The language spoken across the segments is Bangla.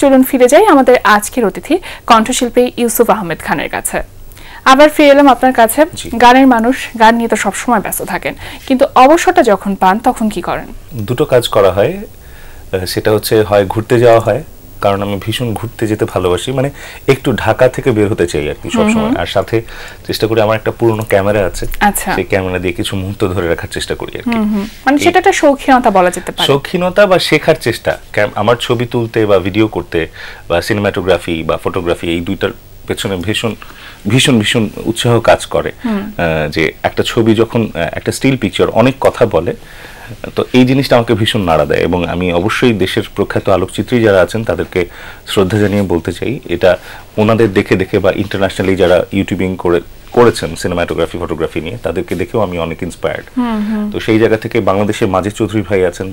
চলুন ফিরে যাই আমাদের আজকের অতিথি কণ্ঠশিল্পী ইউসুফ আহমেদ খানের কাছে। আবার ফিরে এলাম আপনার কাছে। গানের মানুষ, গান নিয়ে তো সবসময় ব্যস্ত থাকেন, কিন্তু অবসরটা যখন পান তখন কি করেন? দুটো কাজ করা হয়। সেটা হচ্ছে হয় ঘুরতে যাওয়া হয়, কারণ আমি ভীষণ ঘুরতে যেতে ভালোবাসি, মানে একটু ঢাকা থেকে বের হতে চাই আর কি সবসময়। আর সাথে চেষ্টা করি, আমার একটা পুরনো ক্যামেরা আছে, সেই ক্যামেরা দিয়ে কিছু মুহূর্ত ধরে রাখার চেষ্টা করি আর কি। মানে সেটা একটা শৌখিনতা বলা যেতে পারে, শৌখিনতা বা শেখার চেষ্টা। আমার ছবি তুলতে বা ভিডিও করতে বা সিনেমাটোগ্রাফি বা ফটোগ্রাফি, এই দুইটার পেছনে ভীষণ ভীষণ ভীষণ উৎসাহ কাজ করে। যে একটা ছবি যখন একটা স্টিল পিকচার অনেক কথা বলে, তো এই জিনিসটা আমাকে ভীষণ নাড়া দেয়। এবং আমি অবশ্যই দেশের প্রখ্যাত আলোকচিত্রী যারা আছেন তাদেরকে শ্রদ্ধা জানিয়ে বলতে চাই, এটা ওনাদের দেখে দেখে বা ইন্টারন্যাশনালি যারা ইউটিউবিং করেছেন সিনেমাটোগ্রাফি ফটোগ্রাফি নিয়ে, তাদেরকে দেখেও আমি অনেক ইন্সপায়ার্ড। তো সেই জায়গা থেকে বাংলাদেশের মাজেদ চৌধুরী ভাই আছেন,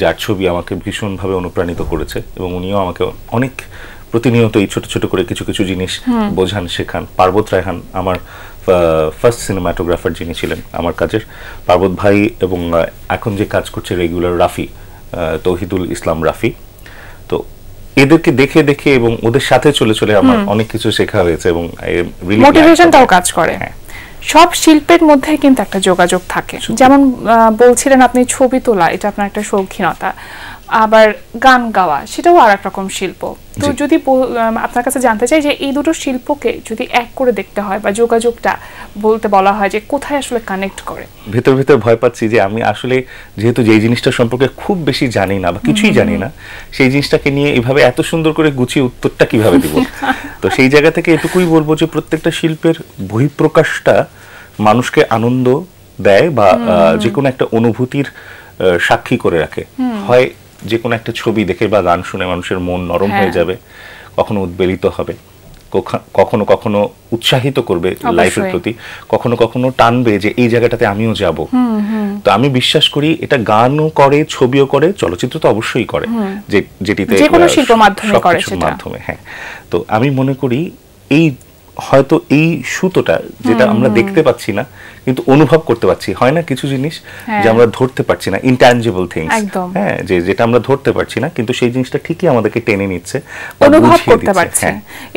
যার ছবি আমাকে ভীষণভাবে অনুপ্রাণিত করেছে, এবং উনিও আমাকে অনেক প্রতিনিয়ত এই ছোট ছোট করে কিছু কিছু জিনিস বোঝান, শেখান। পার্বত রায়হান আমার ফার্স্ট সিনেমাটোগ্রাফার যিনি ছিলেন আমার কাজের, পার্বত ভাই, এবং এখন যে কাজ করছে রেগুলার রাফি, তৌহিদুল ইসলাম রাফি। তো এদেরকে দেখে দেখে এবং ওদের সাথে চলে চলে আমার অনেক কিছু শেখা হয়েছে, এবং মোটিভেশনটাও কাজ করে। সব শিল্পের মধ্যে কিন্তু একটা যোগাযোগ থাকে, যেমন বলছিলেন আপনি ছবি তোলা, এটা আপনার একটা শৌখিনতা, আবার গান গাওয়া সেটাও আর এক রকম শিল্প। তো যদি আপনার কাছে জানতে চাই যে এই দুটো শিল্পকে যদি এক করে দেখতে হয় বা যোগাযোগটা বলতে বলা হয়, যে কোথায় আসলে কানেক্ট করে? ভেতর ভেতর ভয় পাচ্ছি যে আমি আসলে যেহেতু যেই জিনিসটা সম্পর্কে খুব বেশি জানি না বা কিছুই জানি না, সেই জিনিসটাকে নিয়ে এভাবে এত সুন্দর করে গুছিয়ে উত্তরটা কিভাবে দিব। তো সেই জায়গা থেকে এটুকুই বলবো যে প্রত্যেকটা শিল্পের বহিঃপ্রকাশটা মানুষকে আনন্দ দেয় বা যে কোনো একটা অনুভূতির সাক্ষী করে রাখে। হয় যে কোনো একটা ছবি দেখে বা গান শুনে মানুষের মন নরম হয়ে যাবে, কখনো উদ্বেলিত হবে, কখনো কখনো উৎসাহিত করবে লাইফের প্রতি, কখনো কখনো টানবে যে এই জায়গাটাতে আমিও যাব। তো আমি বিশ্বাস করি এটা গানও করে, ছবিও করে, চলচ্চিত্র তো অবশ্যই করে, যেটিতে মাধ্যমে। হ্যাঁ, তো আমি মনে করি এই হয়তো এই সুতোটা যেটা আমরা দেখতে পাচ্ছি না কিন্তু অনুভব করতে পারছি, হয় না কিছু জিনিস যে আমরা ধরতে পারছি না, ইনট্যাঞ্জিবল থিংস, হ্যাঁ, যেটা আমরা ধরতে পারছি না কিন্তু সেই জিনিসটা ঠিকই আমাদেরকে টেনে নিচ্ছে, অনুভব করতে পারছি।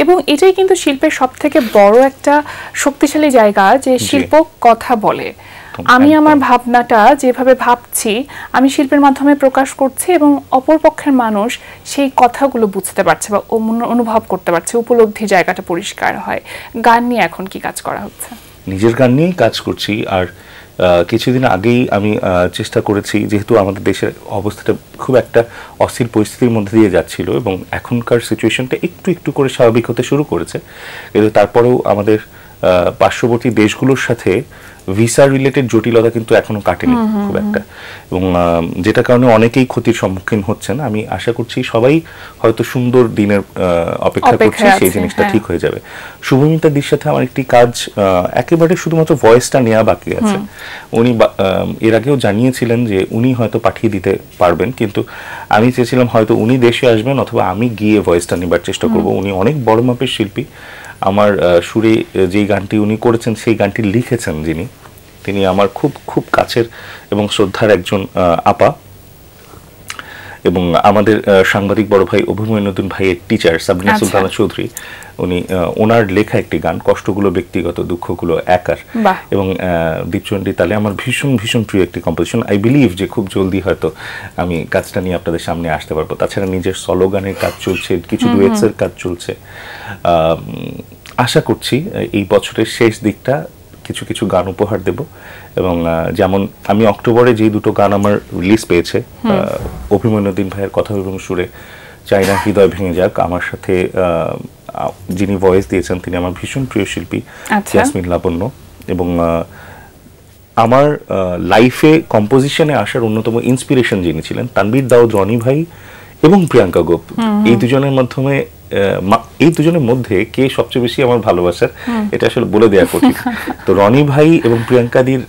এবং এটাই কিন্তু শিল্পের সবথেকে বড় একটা শক্তিশালী জায়গা, যে শিল্প কথা বলে। আমি আমার ভাবনাটা যেভাবে ভাবছি আমি শিল্পের মাধ্যমে প্রকাশ করছি, এবং অপরপক্ষের মানুষ সেই কথাগুলো বুঝতে পারছে বা অনুভব করতে পারছে, উপলব্ধি জায়গাটা পরিষ্কার হয়। গান নিয়ে এখন কি কাজ করা হচ্ছে? নিজের গান নিয়েই কাজ করছি। আর কিছুদিন আগেই আমি চেষ্টা করেছি, যেহেতু আমাদের দেশের অবস্থাটা খুব একটা অস্থির পরিস্থিতির মধ্যে দিয়ে যাচ্ছিল এবং এখনকার সিচুয়েশনটা একটু একটু করে স্বাভাবিক হতে শুরু করেছে, কিন্তু তারপরেও আমাদের পার্শ্ববর্তী দেশগুলোর সাথে ভিসা রিলেটেড জটিলতা কিন্তু এখনো কাটেনি খুব একটা, এবং যেটার কারণে অনেকেই ক্ষতির সম্মুখীন হচ্ছেন। আমি আশা করছি সবাই হয়তো সুন্দর দিনের অপেক্ষা করছে, সেই জিনিসটা ঠিক হয়ে যাবে। শুভমিতাদির সাথে আমার একটি কাজ একেবারে শুধুমাত্র ভয়েসটা নেওয়া বাকি আছে। উনি এর আগেও জানিয়েছিলেন যে উনি হয়তো পাঠিয়ে দিতে পারবেন, কিন্তু আমি চেয়েছিলাম হয়তো উনি দেশে আসবেন অথবা আমি গিয়ে ভয়েসটা নেবার চেষ্টা করব। উনি অনেক বড় মাপের শিল্পী। আমার সুরে যেই গানটি উনি করেছেন সেই গানটি লিখেছেন তিনি আমার খুব খুব কাছের এবং শ্রদ্ধার একজন আপা, এবং আমাদের সাংবাদিক বড় ভাই অভিমন্যুদ্দিন ভাইয়ের টিচার সাবরিনা সুলতানা চৌধুরী, উনি ওনার লেখা একটি গান, কষ্টগুলো ব্যক্তিগত, দুঃখগুলো একার, এবং দীপচন্ডী তালে আমার ভীষণ ভীষণ প্রিয় একটি কম্পোজিশন। আই বিলিভ যে খুব জলদি হয়তো আমি কাজটা নিয়ে আপনাদের সামনে আসতে পারবো। তাছাড়া নিজের সলো গানের কাজ চলছে, কিছু ডুয়েটসের কাজ চলছে। আশা করছি এই বছরের শেষ দিকটা কিছু কিছু গান উপহার দেব, এবং যেমন আমি অক্টোবরে যে দুটো গান আমার রিলিজ পেয়েছে, অভিমন্যুদ্দিন ভাইয়ের কথা এবং সুরে চাইনা হৃদয় ভেঙে যাক, আমার সাথে যিনি ভয়েস দিয়েছেন তিনি আমার ভীষণ প্রিয় শিল্পী ইয়াসমিন লাবণ্য, এবং আমার লাইফে কম্পোজিশনে আসার অন্যতম ইন্সপিরেশন যিনি ছিলেন তানবীর দাউদ রনি ভাই এবং প্রিয়াঙ্কা গোপ। এই দুজনের মধ্যে কে সবচেয়ে বেশি আমার ভালোবাসার, এটা আসলে বলে দেওয়া কঠিন। তো রনি ভাই এবং প্রিয়াঙ্কাদির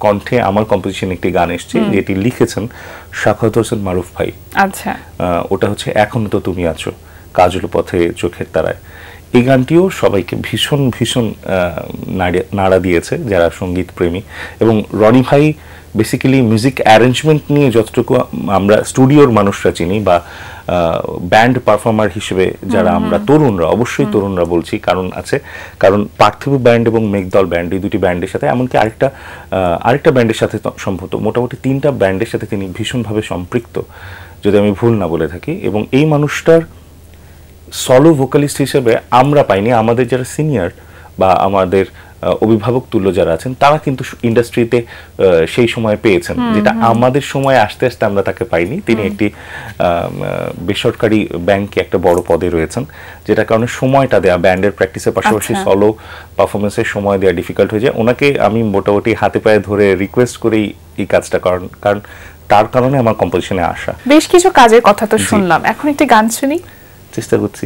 কণ্ঠে আমার কম্পোজিশন একটি গান এসছে, যেটি লিখেছেন শাখাওয়াত হোসেন মারুফ ভাই। আচ্ছা, ওটা হচ্ছে এখনো তো তুমি আছো, কাজল পথে চোখের তারায়। এই গানটিও সবাইকে ভীষণ ভীষণ নাড়া দিয়েছে যারা সঙ্গীত প্রেমী। এবং রনি ভাই বেসিক্যালি মিউজিক অ্যারেঞ্জমেন্ট নিয়ে যতটুকু আমরা স্টুডিওর মানুষরা চিনি বা ব্যান্ড পারফর্মার হিসেবে যারা আমরা তরুণরা, অবশ্যই তরুণরা বলছি, কারণ আছে, কারণ পার্থিব ব্যান্ড এবং মেঘদল ব্যান্ড, এই দুটি ব্যান্ডের সাথে, এমনকি আরেকটা ব্যান্ডের সাথে সম্ভবত মোটামুটি 3টা ব্যান্ডের সাথে তিনি ভীষণভাবে সম্পৃক্ত, যদি আমি ভুল না বলে থাকি। এবং এই মানুষটার সলো ভোকালিস্ট হিসেবে আমরা পাইনি, আমাদের যারা সিনিয়র বা আমাদের অভিভাবক তুল্য যারা আছেন তারা কিন্তু ইন্ডাস্ট্রিতে সেই সময় পেয়েছেন, যেটা আমাদের সময় আসতে আসতে আমরা তাকে পাইনি। তিনি একটি বেসরকারি ব্যাংকে একটা বড় পদে রয়েছেন, যেটা কারণে সময়টা দেয়া, ব্যান্ডের প্র্যাকটিসের পাশাপাশি সলো পারফরমেন্সের সময় দেওয়া ডিফিকাল্ট হয়ে যায়। ওনাকে আমি মোটামুটি হাতে পায়ে ধরে রিকোয়েস্ট করেই এই কাজটা কারণ তার কারণে আমার কম্পোজিশনে আসা। বেশ কিছু কাজের কথা তো শুনলাম, এখন একটি গান শুনি। চেষ্টা করছি।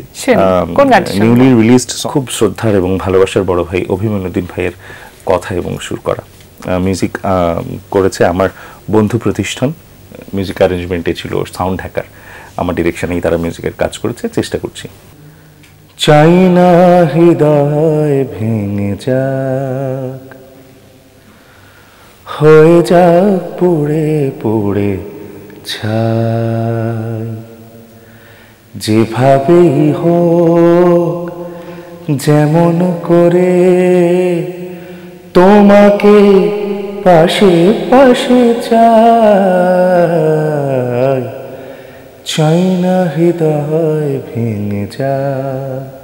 নিউলি রিলিজড খুব শ্রদ্ধার এবং ভালোবাসার বড় ভাই অভিমন্যুদ্দিন ভাইয়ের কথা এবং সুর করা, মিউজিক করেছে আমার বন্ধু প্রতিষ্ঠান, মিউজিক অ্যারেঞ্জমেন্টে ছিল সাউন্ড হ্যাকার, আমার ডিরেকশনেই তারা মিউজিকের কাজ করেছে। চেষ্টা করছি। চাই না হৃদয় ভেঙে যাক, হয়ে যাক পুড়ে পুড়ে ছাই, যেভাবেই হোক যেমন করে তোমাকে পাশে পাশে চাই, চাই না হৃদয় ভেঙে যাক,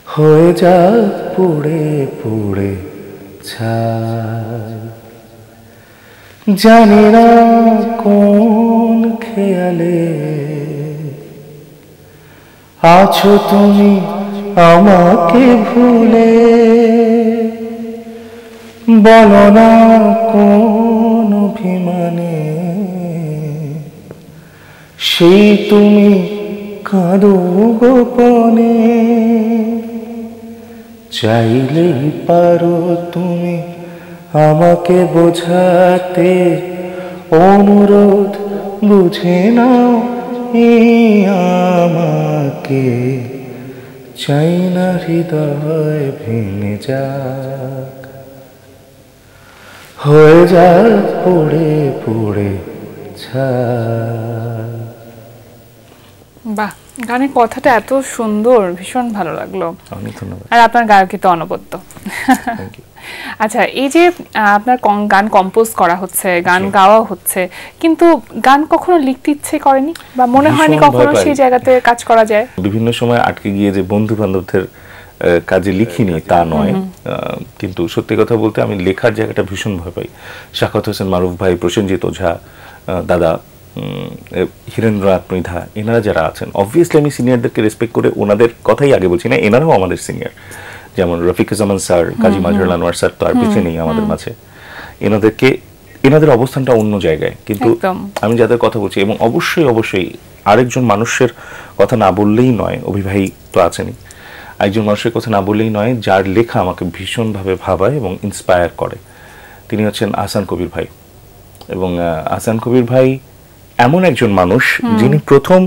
হয়ে যাক পুড়ে পুড়ে ছাই, জানি না কোন খেয়ালে আছো তুমি আমাকে ভুলে, বলো না কোন অভিমানে সেই তুমি কাঁদো গোপনে, চাইলেই পারো তুমি আমাকে বোঝাতে, অনুরোধ বুঝে নাও আমাকে, চাই না হৃদয় ভেঙে যাক, হয়ে যাক পুড়ে পুড়ে ছাই। বাহ, গানের কথাটা এত সুন্দর, ভীষণ ভালো লাগলো। অনেক ধন্যবাদ। আর আপনার গায়কই তো অনবদ্য। আচ্ছা, এই যে আপনার গান কম্পোজ করা হচ্ছে, গান গাওয়া হচ্ছে, কিন্তু গান কখনো লিখতে ইচ্ছে করেনি বা মনে হয়নি কখনো সেই জায়গাতে কাজ করা যায়? বিভিন্ন সময় আটকে গিয়ে যে বন্ধু বান্ধবদের কাজে লিখিনি তা নয়, কিন্তু সত্যি কথা বলতে আমি লেখার জায়গাটা ভীষণ ভয় পাই। শাখাওয়াত হোসেন মারুফ ভাই, প্রসেনজিৎ ওঝা দাদা, হীরেন্দ্রনাথ মৃধা, এনারা যারা আছেন, অবভিয়াসলি আমি সিনিয়রদেরকে রেসপেক্ট করে ওনাদের কথাই আগে বলছি না, এনারাও আমাদের সিনিয়র, যেমন রফিকুজ্জামান স্যার, কাজী মাজহারুল আনোয়ার স্যার তো আর পিছিয়ে নেই আমাদের মাঝে, এনাদের অবস্থানটা অন্য জায়গায়। কিন্তু আমি যাদের কথা বলছি, এবং অবশ্যই অবশ্যই আরেকজন মানুষের কথা না বললেই নয়, অভিভাবী তো আছেনই, একজন মানুষের কথা না বললেই নয় যার লেখা আমাকে ভীষণভাবে ভাবায় এবং ইন্সপায়ার করে, তিনি হচ্ছেন আহসান কবির ভাই। এবং আহসান কবির ভাই এমন একজন মানুষ যিনি প্রথম,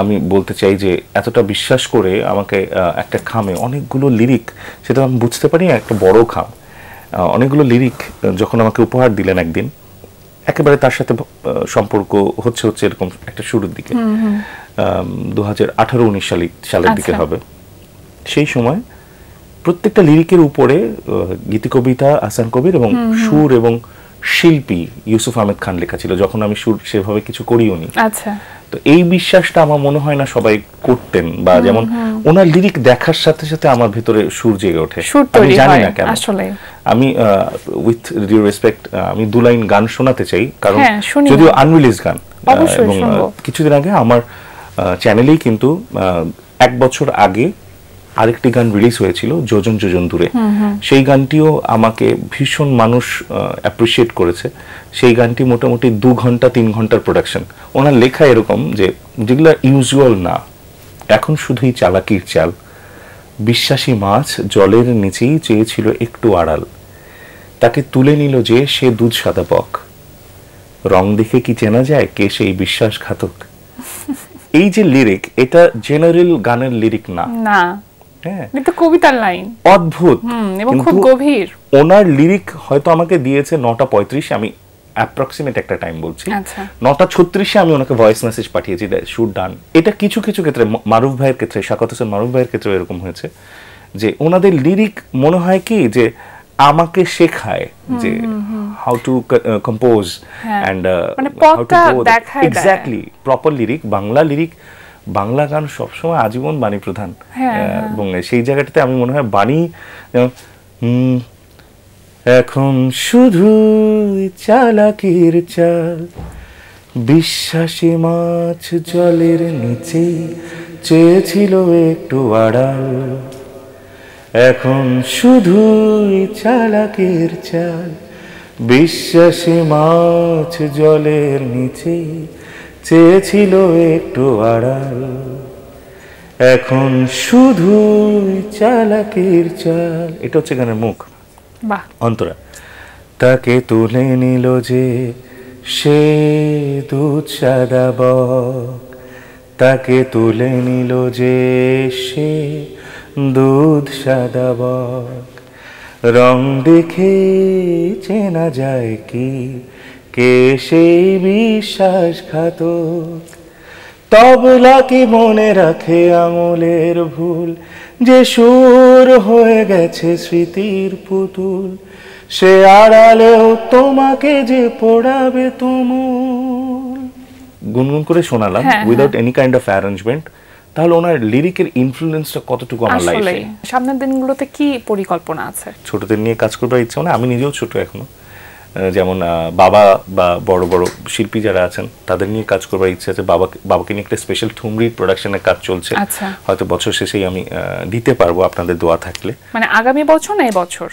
আমি বলতে চাই যে এতটা বিশ্বাস করে আমাকে একটা খামে অনেকগুলো লিরিক, সেটা আমি বুঝতে পারি একটা বড় খাম, অনেকগুলো লিরিক যখন আমাকে উপহার দিলেন একদিন, একেবারে তার সাথে সম্পর্ক হচ্ছে এরকম একটা শুরুর দিকে, 2018-19 সালের দিকে হবে। সেই সময় প্রত্যেকটা লিরিকের উপরে গীতিকবিতা আহসান কবির এবং সুর এবং শিল্পী ইউসুফ আহমেদ খান লেখা ছিল, যখন আমি সুর সেভাবে কিছু করিও নি। আচ্ছা, তো এই বিশ্বাসটা আমার মনে হয় না সবাই করতেন, বা যেমন ওনার লিরিক দেখার সাথে সাথে আমার ভিতরে সুর জেগে ওঠে, আমি জানি না কেন। আমি উইথ ডিউ রেসপেক্ট আমি 2 লাইন গান শোনাতে চাই, কারণ যদিও আনরিলিজ গান, এবং কিছুদিন আগে আমার চ্যানেলেই কিন্তু 1 বছর আগে আরেকটি গান রিলিজ হয়েছিল, যোজন যোজন দূরে, সেই গানটিও আমাকে ভীষণ মানুষ অ্যাপ্রিসিয়েট করেছে। সেই গানটি মোটামুটি 2 ঘন্টা 3 ঘন্টার প্রোডাকশন। ওনার লেখা এরকম যে যেগুলো ইউজুয়াল না, এখন শুধুই চালাকির চাল, বিশ্বাসী মাছ জলের নিচেই চেয়েছিল একটু আড়াল, তাকে তুলে নিল যে সে দুধ সাদা বক, রং দেখে কি চেনা যায় কে সেই বিশ্বাসঘাতক। এই যে লিরিক, এটা জেনারেল গানের লিরিক না, না হ্যাঁ এটা কবিতার লাইন, অদ্ভুত এবং খুব গভীর। ওনার লিরিক হয়তো আমাকে দিয়েছে 9:35, আমি অ্যাপ্রক্সিমেট একটা টাইম বলছি, 9:36 আমি ওনাকে ভয়েস মেসেজ পাঠিয়েছি শুট ডান। এটা কিছু কিছু ক্ষেত্রে মারুফ ভাইয়ের ক্ষেত্রে, শাকাত হোসেন মারুফ ভাইয়ের ক্ষেত্রে এরকম হয়েছে যে ওনাদের লিরিক মনে হয় কি যে আমাকে শেখায় যে how to compose and how to go exactly proper lyric. Bangla lyric, Bangla গান সবসময় আজীবন বাণী প্রধান, এবং সেই জায়গাটাতে আমি মনে হয় বাণী এখন শুধু চালাকির চাল, বিশ্বাসী মাছ জলের নিচে চেয়েছিল একটু আড়াল, এখন শুধু চালাকির চাল, বিশ্বাসী মাছ জলের নিচে চেয়েছিল একটু আড়াল, এখন শুধু চালাকির চাল। এটা হচ্ছে গানের মুখ, অন্তরা। তাকে তুলে নিল যে সে দুধ সাদা বক, তাকে তুলে নিল যে সে দুধ সাদা বক, রং দেখে চেনা যায় কি কে সেই বিশ্বাসঘাতক, তবলা কি মনে রাখে আঙুলের ভুল, যে সুর হয়ে গেছে স্মৃতির পুতুল, সে আড়ালেও তোমাকে যে পড়াবে তুমুল। গুনগুন করে শোনালাম without any kind of arrangement. তাহলে ওনার লিরিকের ইনফ্লুয়েন্সটা কতটুকু আমার লাইফে? সামনের দিনগুলোতে কি পরিকল্পনা আছে? ছোটদের নিয়ে কাজ করবার ইচ্ছা, মানে আমি নিজেও ছোট এখনো, যেমন বাবা বা বড় বড় শিল্পী যারা আছেন তাদের নিয়ে কাজ করবার ইচ্ছা আছে। বাবাকে নিয়ে একটা স্পেশাল ঠুমরির প্রোডাকশনের কাজ চলছে, হয়তো বছর শেষেই আমি দিতে পারবো আপনাদের দোয়া থাকলে। মানে আগামী বছর না এই বছর?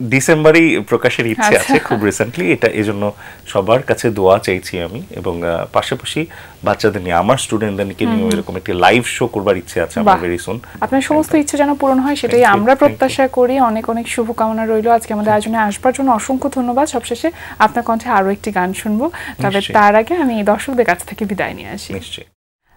ডিসেম্বরেই প্রকাশের ইচ্ছে আছে খুব রিসেন্টলি। এটা এজন্য সবার কাছে দোয়া চাইছি আমি, এবং পাশাপাশি বাচ্চাদের নিয়ে, আমার স্টুডেন্টদেরকে নিয়ে এরকম একটা লাইভ শো করবার ইচ্ছে আছে আমার ভেরি সুন। আপনার সমস্ত ইচ্ছে যেন পূরণ হয় সেটাই আমরা প্রত্যাশা করি। অনেক অনেক শুভকামনা রইল। আজকে আমাদের আয়োজনে আসবার জন্য অসংখ্য ধন্যবাদ। সবশেষে আপনার কণ্ঠে আরো একটি গান শুনবো, তবে তার আগে আমি দর্শকদের কাছ থেকে বিদায় নিয়ে আসি। নিশ্চয়ই।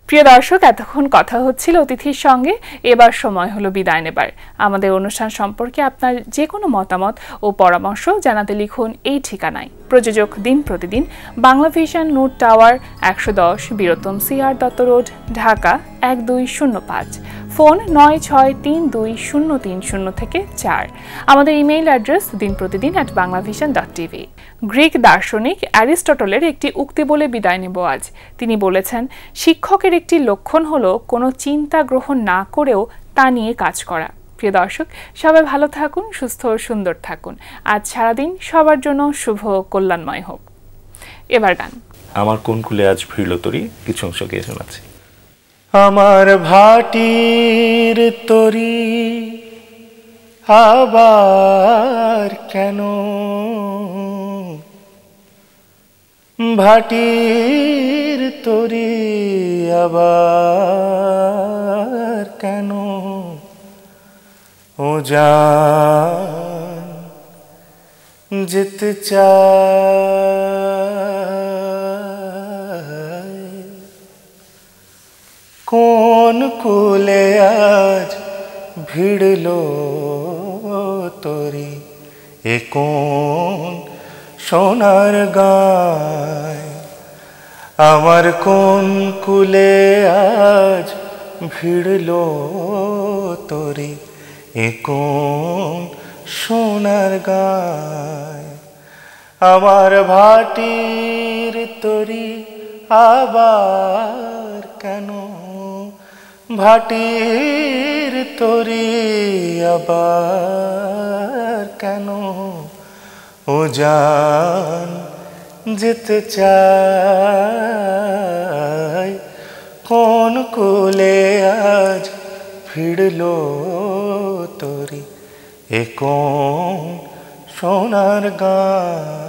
প্রিয় দর্শক, এতক্ষণ কথা হচ্ছিল অতিথির সঙ্গে, এবার সময় হলো বিদায় নেবার। আমাদের অনুষ্ঠান সম্পর্কে আপনার যে কোনো মতামত ও পরামর্শ জানাতে লিখুন এই ঠিকানায়। প্রযোজক দিন প্রতিদিন, Bangla vision, note tower, 110 Bir Uttam CR Dutta road, Dhaka 1205। Phone 96320303 আমাদের ইমেইল অ্যাড্রেস dinprotidin@banglavision.tv। গ্রিক দার্শনিক অ্যারিস্টটলের একটি উক্তি বলে বিদায় নেব আজ। তিনি বলেছেন, শিক্ষকের একটি লক্ষণ হলো কোনো চিন্তা গ্রহণ না করেও তা নিয়ে কাজ করা। প্রিয় দর্শক, সবাই ভালো থাকুন, সুস্থ ও সুন্দর থাকুন। আজ সারাদিন সবার জন্য শুভ কল্যাণময় হোক। এবার গান। আমার কোন কুলে আজ ভিড়ল তরি, কিছু অংশ গিয়ে শোনাচ্ছি। আমার ভাটির তরি আবার কেন, ভাটির তরি আবার কেন, ও জান যেতে চাই কোন কুলে আজ ভিড়ল তরি, এ কোন সোনার গায়, আমার কোন কুলে আজ ভিড়ল তরি, এ কোন সোনার গায়, আমার ভাটির তরি আবার কেন, ভাটির তরি আবার কেন, ও জান যেতে চাই কোন কুলে আজ ভিড়ল তরি, এ কোন সোনার গান।